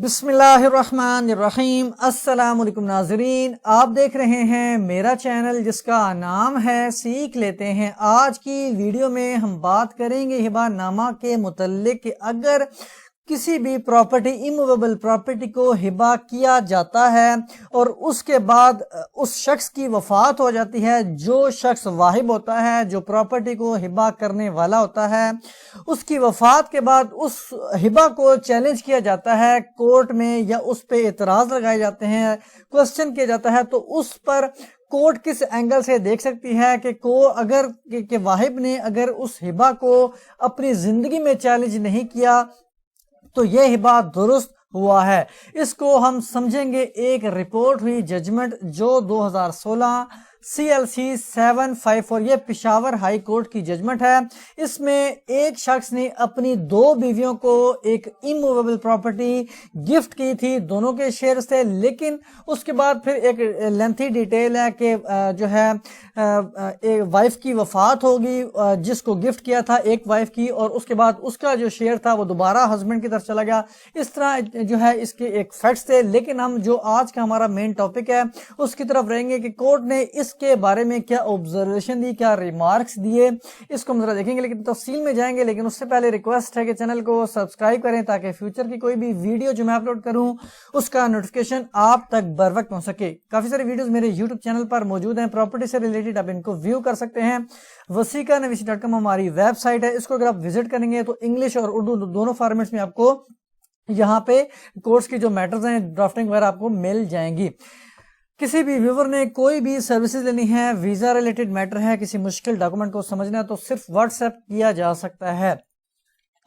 بسم اللہ الرحمن الرحیم۔ السلام علیکم ناظرین، آپ دیکھ رہے ہیں میرا چینل جس کا نام ہے سیکھ لیتے ہیں۔ آج کی ویڈیو میں ہم بات کریں گے ہبہ نامہ کے متعلق کہ اگر کسی بھی پراپرٹی اموویبل پراپرٹی کو ہبہ کیا جاتا ہے اور اس کے بعد اس شخص کی وفات ہو جاتی ہے، جو شخص واہب ہوتا ہے، جو پراپرٹی کو ہبہ کرنے والا ہوتا ہے، اس کی وفات کے بعد اس ہبہ کو چیلنج کیا جاتا ہے کورٹ میں، یا اس پہ اعتراض لگائے جاتے ہیں، کوسچن کیا جاتا ہے، تو اس پر کورٹ کس اینگل سے دیکھ سکتی ہے کہ واہب نے اگر اس ہبہ کو اپنی زندگی میں چیلنج نہیں کیا تو یہ ہبہ درست ہوا ہے۔ اس کو ہم سمجھیں گے ایک رپورٹ ہوئی ججمنٹ جو 2016 CLC 754، یہ پشاور ہائی کورٹ کی ججمنٹ ہے۔ اس میں ایک شخص نے اپنی 2 بیویوں کو ایک اموویبل پراپرٹی گفٹ کی تھی، دونوں کے شیئر سے، لیکن اس کے بعد پھر ایک لینتھی ڈیٹیل ہے کہ جو ہے ایک وائف کی وفات ہوگی جس کو گفٹ کیا تھا ایک وائف کی، اور اس کے بعد اس کا جو شیئر تھا وہ دوبارہ ہسبینڈ کی طرف چلا گیا۔ اس طرح جو ہے اس کے ایک فیکٹس تھے، لیکن ہم جو آج کا ہمارا مین ٹاپک ہے اس کی طرف رہیں گے کہ کورٹ نے اس کے بارے میں کیا آبزرویشن دی، کیا ریمارکس دیے، اس کو ہم ذرا دیکھیں گے، لیکن تفصیل میں جائیں گے۔ لیکن اس سے پہلے ریکویسٹ ہے کہ چینل کو سبسکرائب کریں تاکہ فیوچر کی کوئی بھی ویڈیو جو میں اپلوڈ کروں اس کا نوٹیفیکیشن آپ تک بر وقت پہنچ سکے۔ کافی ساری ویڈیوز میرے یوٹیوب چینل پر موجود ہیں پراپرٹی سے ریلیٹڈ، آپ ان کو ویو کر سکتے ہیں۔ wasiqanavisi.com ہماری ویب سائٹ ہے، اس کو اگر آپ وزٹ کریں گے تو انگلش اور اردو دونوں فارمیٹس میں آپ کو یہاں پہ کورس کی جو میٹرز ہیں، ڈرافٹنگ وغیرہ آپ کو مل جائیں گی۔ کسی بھی ویور نے کوئی بھی سروسز لینی ہے، ویزا ریلیٹڈ میٹر ہے، کسی مشکل ڈاکومنٹ کو سمجھنا ہے تو صرف واٹس ایپ کیا جا سکتا ہے۔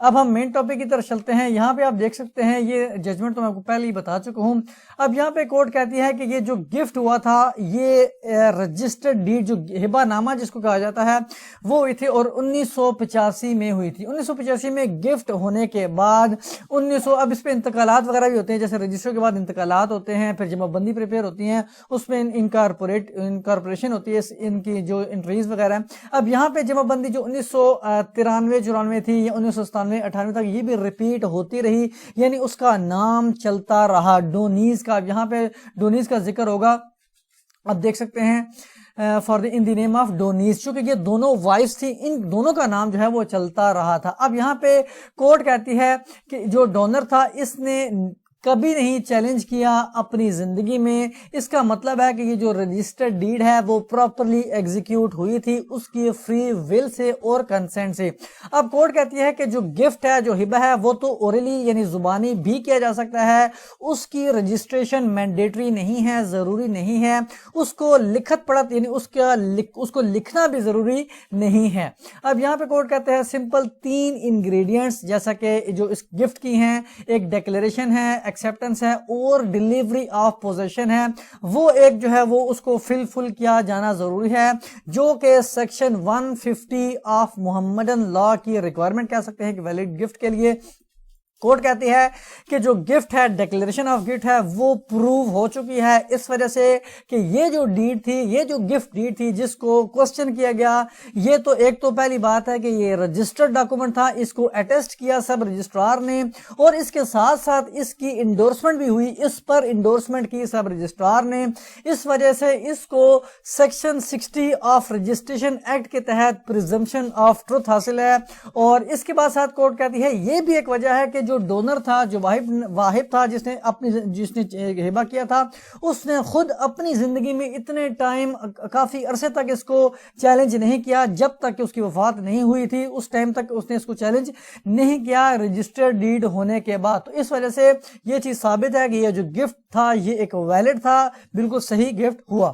اب ہم مین ٹاپک کی طرف چلتے ہیں۔ یہاں پہ آپ دیکھ سکتے ہیں یہ ججمنٹ تو میں آپ کو پہلے ہی بتا چکا ہوں۔ اب یہاں پہ کورٹ کہتی ہے کہ یہ جو گفٹ ہوا تھا، یہ رجسٹرڈ ڈیڈ جو ہبہ نامہ جس کو کہا جاتا ہے وہ ہوئی تھی، اور 1985 میں ہوئی تھی۔ 1985 میں گفٹ ہونے کے بعد اب اس پہ انتقالات وغیرہ بھی ہوتے ہیں، جیسے رجسٹر کے بعد انتقالات ہوتے ہیں، پھر جمع بندی پریپیئر ہوتی ہیں، اس میں انکارپوریشن ہوتی ہے ان کی جو انٹریز وغیرہ ہیں۔ اب یہاں پہ جمع بندی جو 1993-94 تھی یا 1997-98 تک، یہ بھی ریپیٹ ہوتی رہی، یعنی اس کا نام چلتا رہا ڈونیز کا۔ اب یہاں پہ ڈونیز کا ذکر ہوگا، اب دیکھ سکتے ہیں ان دی نیم آف ڈونیز، چونکہ یہ دونوں وائفز تھی، ان دونوں کا نام جو ہے وہ چلتا رہا تھا۔ اب یہاں پہ کورٹ کہتی ہے کہ جو ڈونر تھا اس نے کبھی نہیں چیلنج کیا اپنی زندگی میں، اس کا مطلب ہے کہ یہ جو رجسٹرڈ ڈیڈ ہے وہ پراپرلی ایگزیکیوٹ ہوئی تھی اس کی فری ول سے اور کنسنٹ سے۔ اب کورٹ کہتی ہے کہ جو گفٹ ہے، جو ہبہ ہے، وہ تو اوریلی یعنی زبانی بھی کیا جا سکتا ہے، اس کی رجسٹریشن مینڈیٹری نہیں ہے، ضروری نہیں ہے، اس کو لکھت پڑھت یعنی اس کو لکھنا بھی ضروری نہیں ہے۔ اب یہاں پہ کورٹ کہتے ہیں سمپل 3 انگریڈینٹس جیسا کہ جو اس گفٹ کی ہیں، ایک ڈیکلیریشن ہے، ایکسیپٹنس ہے، اور ڈیلیوری آف پوزیشن ہے، وہ ایک جو ہے وہ اس کو فل کیا جانا ضروری ہے، جو کہ سیکشن 150 آف محمدن لا کی ریکوائرمنٹ کہہ سکتے ہیں کہ ویلڈ گفٹ کے لیے۔ کورٹ کہتی ہے کہ جو گفٹ ہے، ڈیکلیریشن آف گفٹ ہے، وہ پروو ہو چکی ہے، اس وجہ سے کہ یہ جو ڈیڈ تھی، یہ جو گفٹ ڈیڈ تھی جس کو کوسچن کیا گیا، یہ تو ایک تو پہلی بات ہے کہ یہ رجسٹرڈ ڈاکومنٹ تھا، اس کو اٹیسٹ کیا سب رجسٹرار نے، اور اس کے ساتھ ساتھ اس کی انڈورسمنٹ بھی ہوئی، اس پر انڈورسمنٹ کی سب رجسٹرار نے، اس وجہ سے اس کو سیکشن 60 آف رجسٹریشن ایکٹ کے تحت پریزمپشن آف ٹروتھ حاصل ہے۔ اور اس کے بعد ساتھ کورٹ کہتی ہے یہ بھی ایک وجہ ہے کہ جو ڈونر تھا، جو واہب تھا، جس نے ہبہ کیا تھا، اس نے خود اپنی زندگی میں اتنے ٹائم کافی عرصے تک اس کو چیلنج نہیں کیا، جب تک کہ اس کی وفات نہیں ہوئی تھی، اس ٹائم تک اس نے اس کو چیلنج نہیں کیا رجسٹرڈ ڈیڈ ہونے کے بعد۔ تو اس وجہ سے یہ چیز ثابت ہے کہ یہ جو گفٹ تھا یہ ایک ویلڈ تھا، بالکل صحیح گفٹ ہوا۔